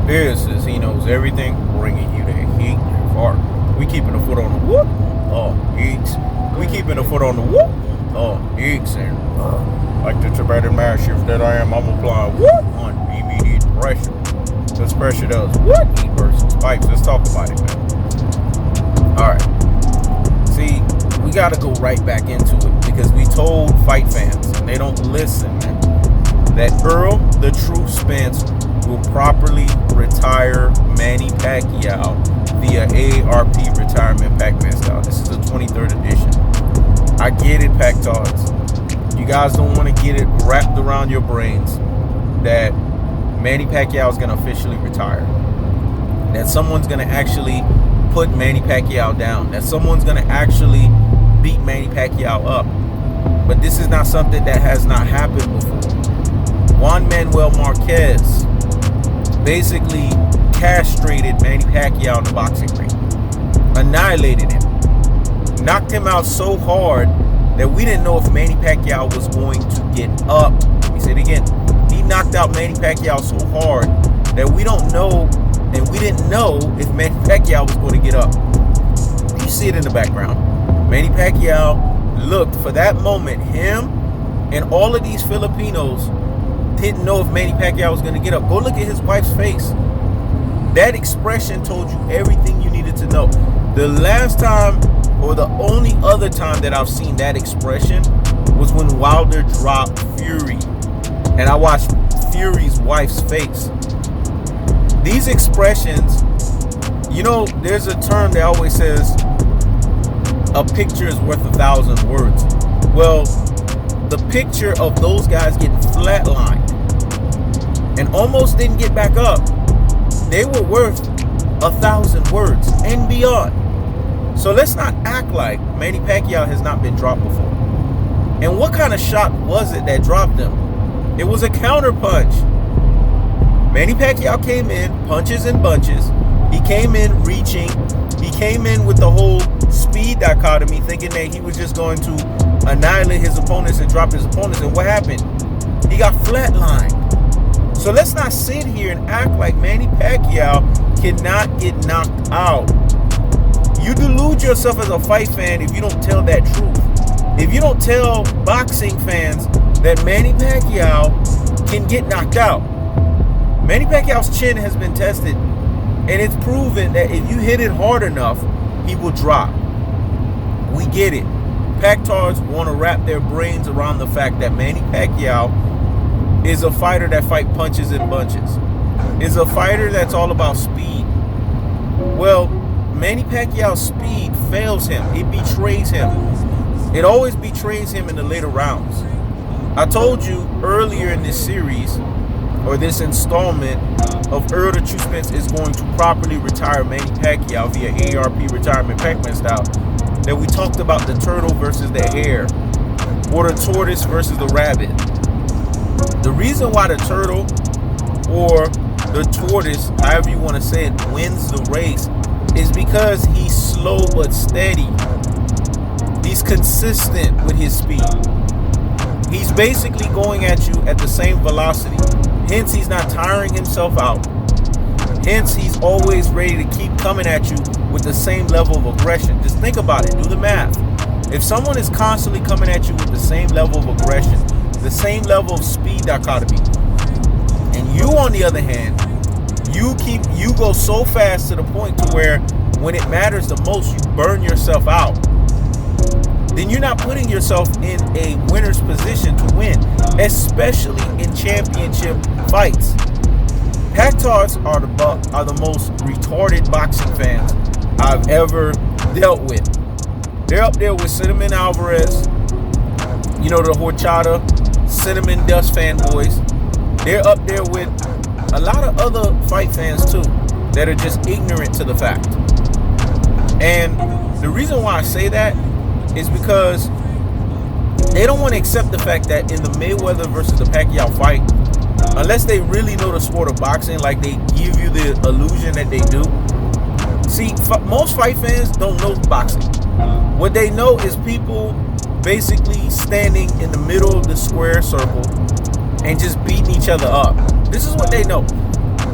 This is He Knows Everything, bringing you the heat and fart. We keeping the foot on the whoop. Oh, eeks. We keeping the foot on the whoop. Oh, eeks. And like the Tibetan mastiff that I am, I'm applying whoop on BBD pressure. This pressure does what? Heat versus pipes. Let's talk about it, man. Alright. See, we got to go right back into it because we told fight fans, and they don't listen, man, that Errol the Truth Spence will properly retire Manny Pacquiao via Aarp retirement Pac-Man style. This is the 23rd edition. I get it, Pac-Tods. You guys don't want to get it wrapped around your brains that Manny Pacquiao is going to officially retire. That someone's going to actually put Manny Pacquiao down. That someone's going to actually beat Manny Pacquiao up. But this is not something that has not happened before. Juan Manuel Marquez basically castrated Manny Pacquiao in the boxing ring. Annihilated him. Knocked him out so hard that we didn't know if Manny Pacquiao was going to get up. Let me say it again. He knocked out Manny Pacquiao so hard that we don't know, and we didn't know if Manny Pacquiao was going to get up. You see it in the background. Manny Pacquiao looked for that moment. Him and all of these Filipinos didn't know if Manny Pacquiao was going to get up. Go look at his wife's face. That expression told you everything you needed to know. The last time, or the only other time that I've seen that expression, was when Wilder dropped Fury. And I watched Fury's wife's face. These expressions, you know, there's a term that always says, a picture is worth 1,000 words. Well, the picture of those guys getting flatlined and almost didn't get back up, they were worth 1,000 words and beyond. So let's not act like Manny Pacquiao has not been dropped before. And what kind of shot was it that dropped him? It was a counter punch. Manny Pacquiao came in, punches and bunches. He came in reaching. He came in with the whole speed dichotomy, thinking that he was just going to annihilate his opponents and drop his opponents. And what happened? He got flatlined. So let's not sit here and act like Manny Pacquiao cannot get knocked out. You delude yourself as a fight fan if you don't tell that truth. If you don't tell boxing fans that Manny Pacquiao can get knocked out. Manny Pacquiao's chin has been tested, and it's proven that if you hit it hard enough, he will drop. We get it. Pac-Tards want to wrap their brains around the fact that Manny Pacquiao is a fighter that fights punches and bunches. Is a fighter that's all about speed. Well, Manny Pacquiao's speed fails him. It betrays him. It always betrays him in the later rounds. I told you earlier in this series, or this installment of Errol the Truth Spence is going to properly retire Manny Pacquiao via Aarp retirement Pac-Man style, that we talked about the turtle versus the hare, or the tortoise versus the rabbit. The reason why the turtle or the tortoise, however you want to say it, wins the race is because he's slow but steady. He's consistent with his speed. He's basically going at you at the same velocity. Hence, he's not tiring himself out. Hence, he's always ready to keep coming at you with the same level of aggression. Just think about it. Do the math. If someone is constantly coming at you with the same level of aggression, the same level of speed dichotomy, and you, on the other hand, you go so fast to the point to where when it matters the most, you burn yourself out, then you're not putting yourself in a winner's position to win, especially in championship fights. Pac-Tards are the most retarded boxing fans I've ever dealt with. They're up there with Cinnamon Alvarez, you know, the horchata, cinnamon dust fanboys. They're up there with a lot of other fight fans too that are just ignorant to the fact. And the reason why I say that is because they don't want to accept the fact that in the Mayweather versus the Pacquiao fight, unless they really know the sport of boxing, like they give you the illusion that they do. See, most fight fans don't know boxing. What they know is people basically standing in the middle of the square circle and just beating each other up. This is what they know.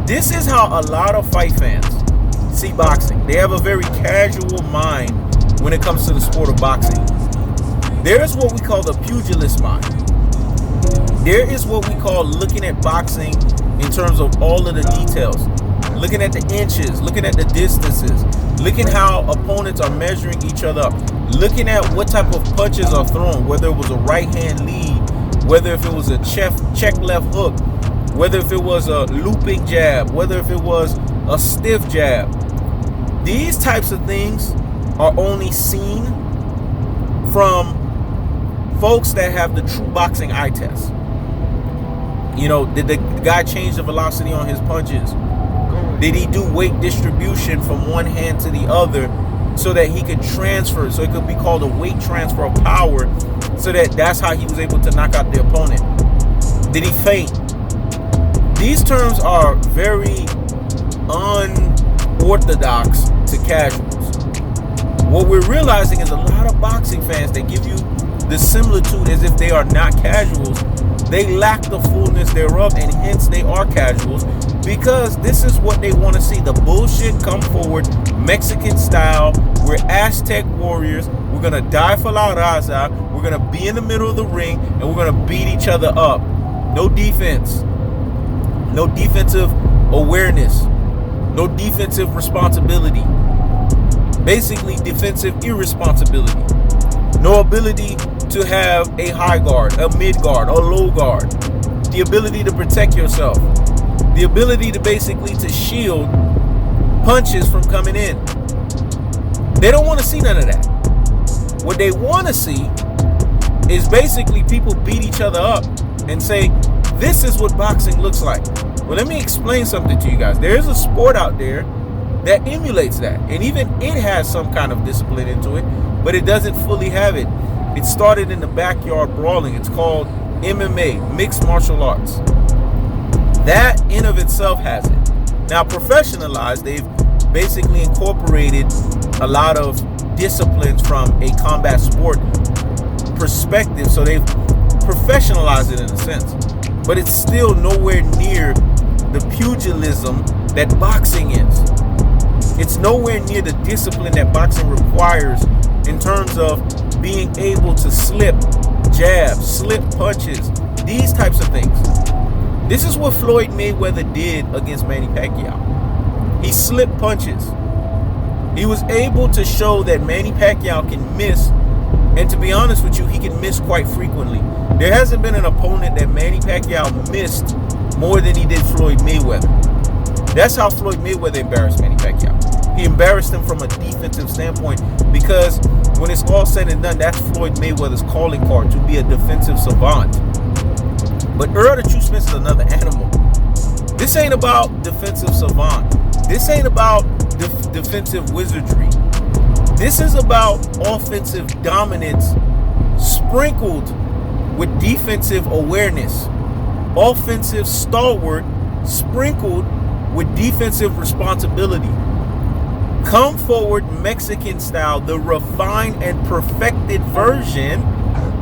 This is how a lot of fight fans see boxing. They have a very casual mind when it comes to the sport of boxing. There's what we call the pugilist mind. There is what we call looking at boxing in terms of all of the details. Looking at the inches, looking at the distances, looking how opponents are measuring each other up, looking at what type of punches are thrown, whether it was a right hand lead, whether if it was a check left hook, whether if it was a looping jab, whether if it was a stiff jab. These types of things are only seen from folks that have the true boxing eye test. You know, did the guy change the velocity on his punches? Did he do weight distribution from one hand to the other so that he could transfer, so it could be called a weight transfer of power, so that's how he was able to knock out the opponent? Did he feint? These terms are very unorthodox to casuals. What we're realizing is a lot of boxing fans, they give you the similitude as if they are not casuals. They lack the fullness thereof, and hence they are casuals, because this is what they want to see. The bullshit come forward, Mexican style. We're Aztec warriors. We're going to die for La Raza. We're going to be in the middle of the ring, and we're going to beat each other up. No defense. No defensive awareness. No defensive responsibility. Basically, defensive irresponsibility. No ability to have a high guard, a mid guard, a low guard. The ability to protect yourself. The ability to basically to shield punches from coming in. They don't want to see none of that. What they want to see is basically people beat each other up and say, this is what boxing looks like. Well, let me explain something to you guys. There is a sport out there that emulates that. And even it has some kind of discipline into it, but it doesn't fully have it. It started in the backyard brawling. It's called MMA, mixed martial arts. That in of itself has it. Now, professionalized, they've basically incorporated a lot of disciplines from a combat sport perspective, so they've professionalized it in a sense. But it's still nowhere near the pugilism that boxing is. It's nowhere near the discipline that boxing requires in terms of being able to slip jabs, slip punches, these types of things. This is what Floyd Mayweather did against Manny Pacquiao. He slipped punches. He was able to show that Manny Pacquiao can miss, and to be honest with you, he can miss quite frequently. There hasn't been an opponent that Manny Pacquiao missed more than he did Floyd Mayweather. That's how Floyd Mayweather embarrassed Manny Pacquiao. He embarrassed him from a defensive standpoint, because when it's all said and done, that's Floyd Mayweather's calling card, to be a defensive savant. But Errol the True Spence is another animal. This ain't about defensive savant. This ain't about defensive wizardry. This is about offensive dominance sprinkled with defensive awareness. Offensive stalwart sprinkled with defensive responsibility. Come forward Mexican style, the refined and perfected version,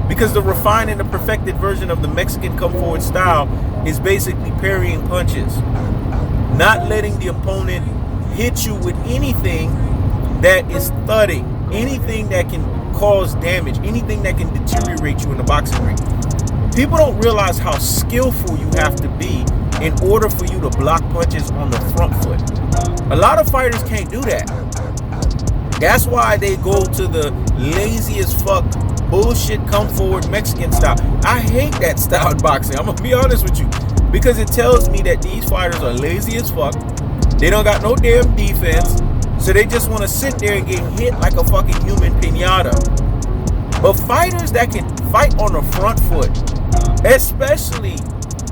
because the refined and the perfected version of the Mexican come forward style is basically parrying punches. Not letting the opponent hit you with anything that is thudding, anything that can cause damage, anything that can deteriorate you in the boxing ring. People don't realize how skillful you have to be in order for you to block punches on the front foot. A lot of fighters can't do that. That's why they go to the lazy as fuck bullshit come forward Mexican style. I hate that style in boxing. I'm gonna be honest with you, because it tells me that these fighters are lazy as fuck. They don't got no damn defense, so they just want to sit there and get hit like a fucking human piñata. But fighters that can fight on the front foot, especially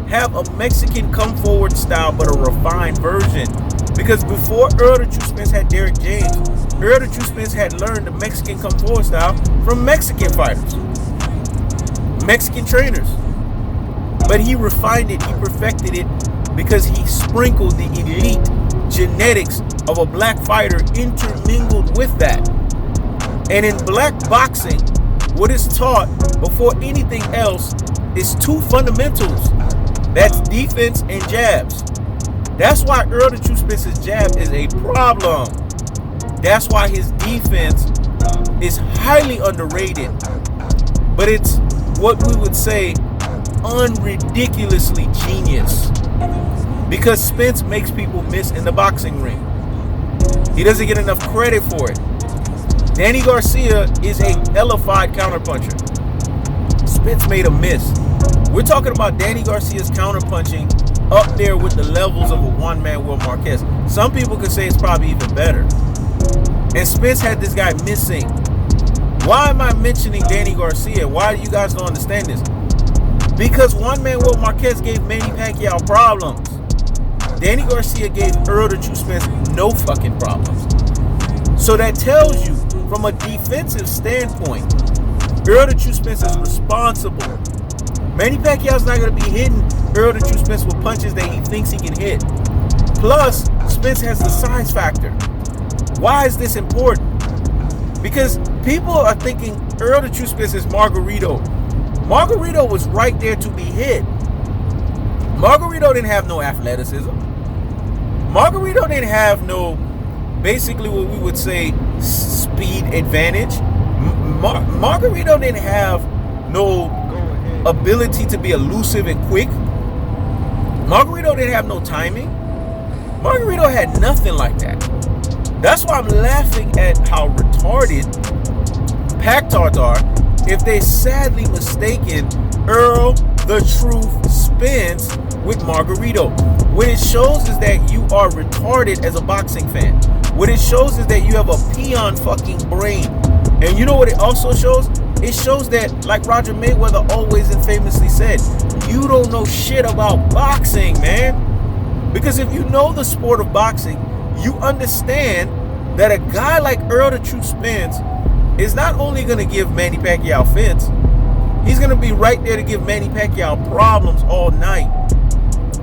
have a Mexican come forward style but a refined version. Because before Errol the True Spence had Derrick James, Errol the True Spence had learned the Mexican come forward style from Mexican fighters, Mexican trainers. But he refined it, he perfected it, because he sprinkled the elite genetics of a black fighter intermingled with that. And in black boxing, what is taught before anything else is two fundamentals. That's defense and jabs. That's why Errol the True Spence's jab is a problem. That's why his defense is highly underrated. But it's what we would say unridiculously genius. Because Spence makes people miss in the boxing ring. He doesn't get enough credit for it. Danny Garcia is a hellified counterpuncher. Spence made a miss. We're talking about Danny Garcia's counterpunching up there with the levels of a one-man Will Marquez. Some people could say it's probably even better. And Spence had this guy missing. Why am I mentioning Danny Garcia? Why do you guys don't understand this? Because one-man Will Marquez gave Manny Pacquiao problems. Danny Garcia gave Errol the True Spence no fucking problems. So that tells you, from a defensive standpoint, Errol the True Spence is responsible. Manny Pacquiao's not going to be hitting Errol the True Spence with punches that he thinks he can hit. Plus, Spence has the size factor. Why is this important? Because people are thinking Errol the True Spence is Margarito. Margarito was right there to be hit. Margarito didn't have no athleticism. Margarito didn't have no, basically what we would say, speed advantage. Margarito didn't have no ability to be elusive and quick. Margarito didn't have no timing. Margarito had nothing like that. That's why I'm laughing at how retarded Pactards are if they sadly mistaken Errol the Truth Spence with Margarito. What it shows is that you are retarded as a boxing fan. What it shows is that you have a peon fucking brain. And you know what it also shows? It shows that, like Roger Mayweather always and famously said, you don't know shit about boxing, man. Because if you know the sport of boxing, you understand that a guy like Errol the True Spence is not only going to give Manny Pacquiao fits, he's going to be right there to give Manny Pacquiao problems all night.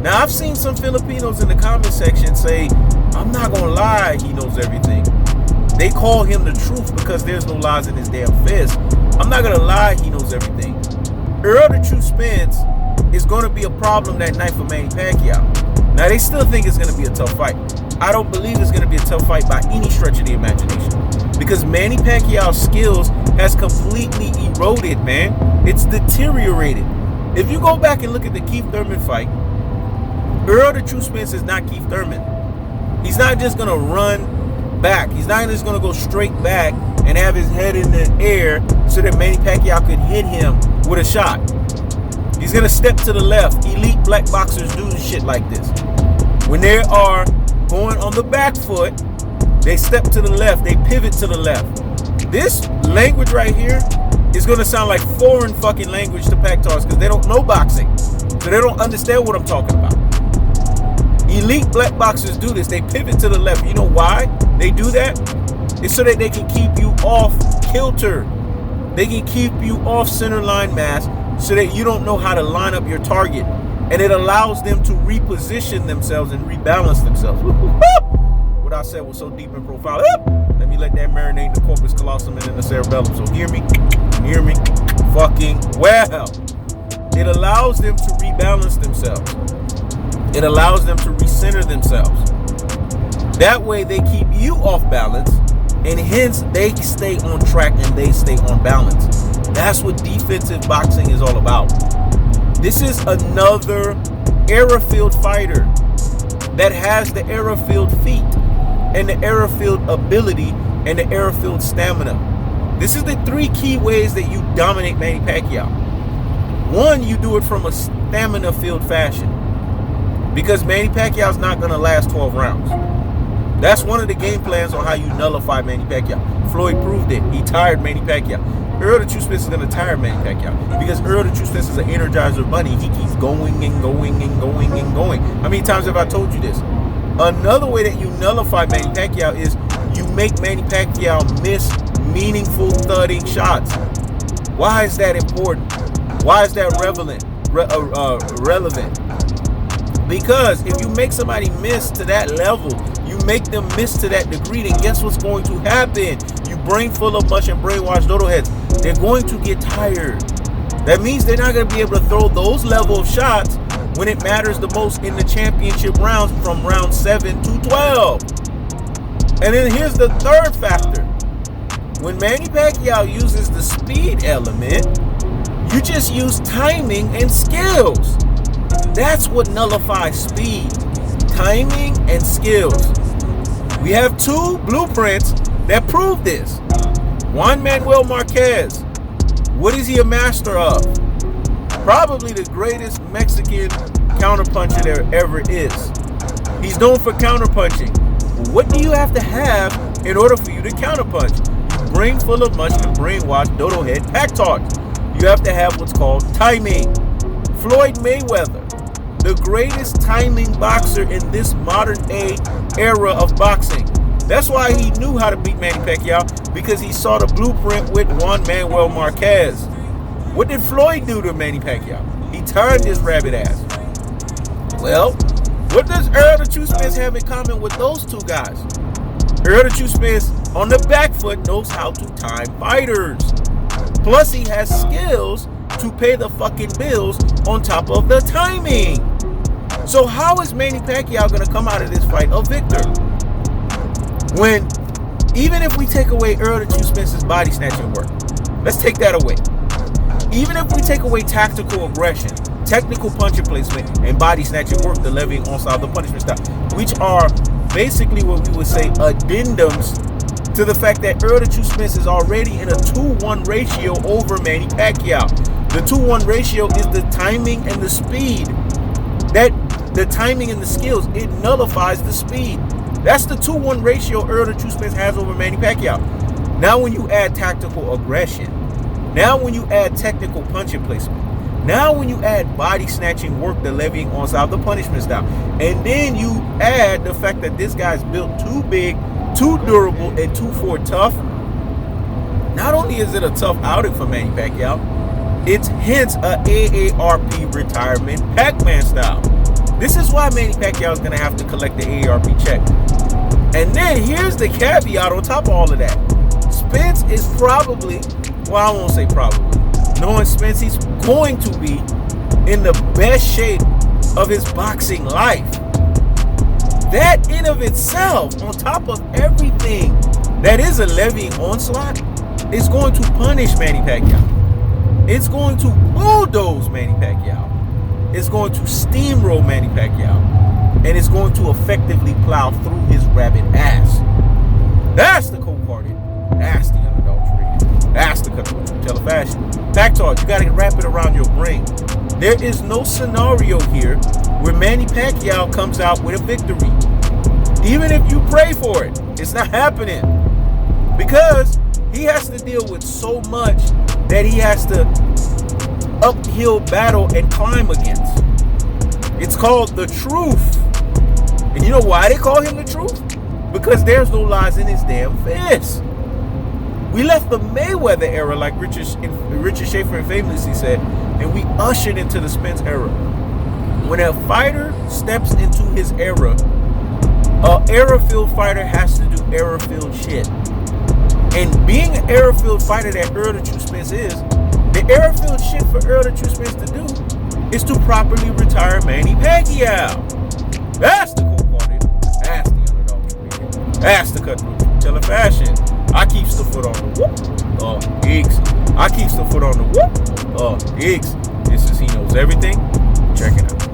Now, I've seen some Filipinos in the comment section say, I'm not going to lie, he knows everything. They call him the truth because there's no lies in his damn fist. I'm not going to lie, he knows everything. Errol the True Spence is going to be a problem that night for Manny Pacquiao. Now, they still think it's going to be a tough fight. I don't believe it's going to be a tough fight by any stretch of the imagination. Because Manny Pacquiao's skills has completely eroded, man. It's deteriorated. If you go back and look at the Keith Thurman fight, Errol the True Spence is not Keith Thurman. He's not just going to run back. He's not just going to go straight back and have his head in the air so that Manny Pacquiao could hit him with a shot. He's going to step to the left. Elite black boxers do shit like this. When they are going on the back foot, they step to the left. They pivot to the left. This language right here is going to sound like foreign fucking language to Pactards because they don't know boxing. So they don't understand what I'm talking about. Elite black boxers do this. They pivot to the left. You know why they do that? It's so that they can keep you off kilter. They can keep you off center line mass so that you don't know how to line up your target. And it allows them to reposition themselves and rebalance themselves. What I said was so deep and profound. Let me let that marinate in the corpus callosum and in the cerebellum. So hear me fucking well. It allows them to rebalance themselves. It allows them to recenter themselves. That way they keep you off balance, and hence they stay on track and they stay on balance. That's what defensive boxing is all about. This is another Airfield fighter that has the Airfield feet and the Airfield ability and the Airfield stamina. This is the three key ways that you dominate Manny Pacquiao. One, you do it from a stamina field fashion. Because Manny Pacquiao's not going to last 12 rounds. That's one of the game plans on how you nullify Manny Pacquiao. Floyd proved it. He tired Manny Pacquiao. Errol the True Spence is going to tire Manny Pacquiao. Because Errol the True Spence is an energizer bunny. He keeps going and going and going and going. How many times have I told you this? Another way that you nullify Manny Pacquiao is you make Manny Pacquiao miss meaningful thudding shots. Why is that important? Why is that relevant? Because if you make somebody miss to that level, you make them miss to that degree, then guess what's going to happen? You brain full of mush and brainwashed dodo heads. They're going to get tired. That means they're not going to be able to throw those level of shots when it matters the most in the championship rounds from round 7 to 12. And then here's the third factor. When Manny Pacquiao uses the speed element, you just use timing and skills. That's what nullifies speed. Timing and skills. We have two blueprints that prove this. Juan Manuel Marquez. What is he a master of? Probably the greatest Mexican counterpuncher there ever is. He's known for counterpunching. What do you have to have in order for you to counterpunch? Brain full of mush and brainwashed dodo head pack talks. You have to have what's called timing. Floyd Mayweather, the greatest timing boxer in this modern day era of boxing. That's why he knew how to beat Manny Pacquiao, because he saw the blueprint with Juan Manuel Marquez. What did Floyd do to Manny Pacquiao? He turned his rabbit ass. Well, what does Errol the True Spence have in common with those two guys? Errol the True Spence on the back foot knows how to time fighters. Plus he has skills to pay the fucking bills on top of the timing. So how is Manny Pacquiao going to come out of this fight a victor? When, even if we take away Errol the True Spence's body snatching work, let's take that away. Even if we take away tactical aggression, technical punch placement, and body snatching work, the levying onslaught, the punishment style, which are basically what we would say addendums to the fact that Errol the True Spence is already in a 2-1 ratio over Manny Pacquiao. The 2-1 ratio is the timing and the speed. That the timing and the skills, it nullifies the speed. That's the 2-1 ratio Errol the True Spence has over Manny Pacquiao. Now when you add tactical aggression, now when you add technical punching placement, now when you add body snatching work, the levying onslaught, the punishment style, and then you add the fact that this guy's built too big, too durable, and too tough, not only is it a tough outing for Manny Pacquiao, it's hence a AARP retirement Pac-Man style. This is why Manny Pacquiao is going to have to collect the AARP check. And then here's the caveat on top of all of that. Spence is probably, well, I won't say probably, knowing Spence, he's going to be in the best shape of his boxing life. That in of itself, on top of everything that is a levying onslaught, is going to punish Manny Pacquiao. It's going to bulldoze Manny Pacquiao. It's going to steamroll Manny Pacquiao. And it's going to effectively plow through his rabbit ass. That's the cold-hearted. That's the unadulterated. That's the cutthroat fashion. Fact talk, you got to wrap it around your brain. There is no scenario here where Manny Pacquiao comes out with a victory. Even if you pray for it, it's not happening. Because he has to deal with so much that he has to uphill battle and climb against. It's called the truth. And you know why they call him the truth? Because there's no lies in his damn fist. We left the Mayweather era, like Richard Schaefer famously said, and we ushered into the Spence era. When a fighter steps into his era, an era-filled fighter has to do era-filled shit. And being an era-filled fighter that Errol the True Spence is, the era-filled shit for Errol the True Spence to do is to properly retire Manny Pacquiao. That's the cold-hearted. That's the unadulterated. That's the cutthroat fashion. I keeps the foot on the whoop. Eggs. I keeps the foot on the whoop. Eggs. This is He Knows Everything. Check it out.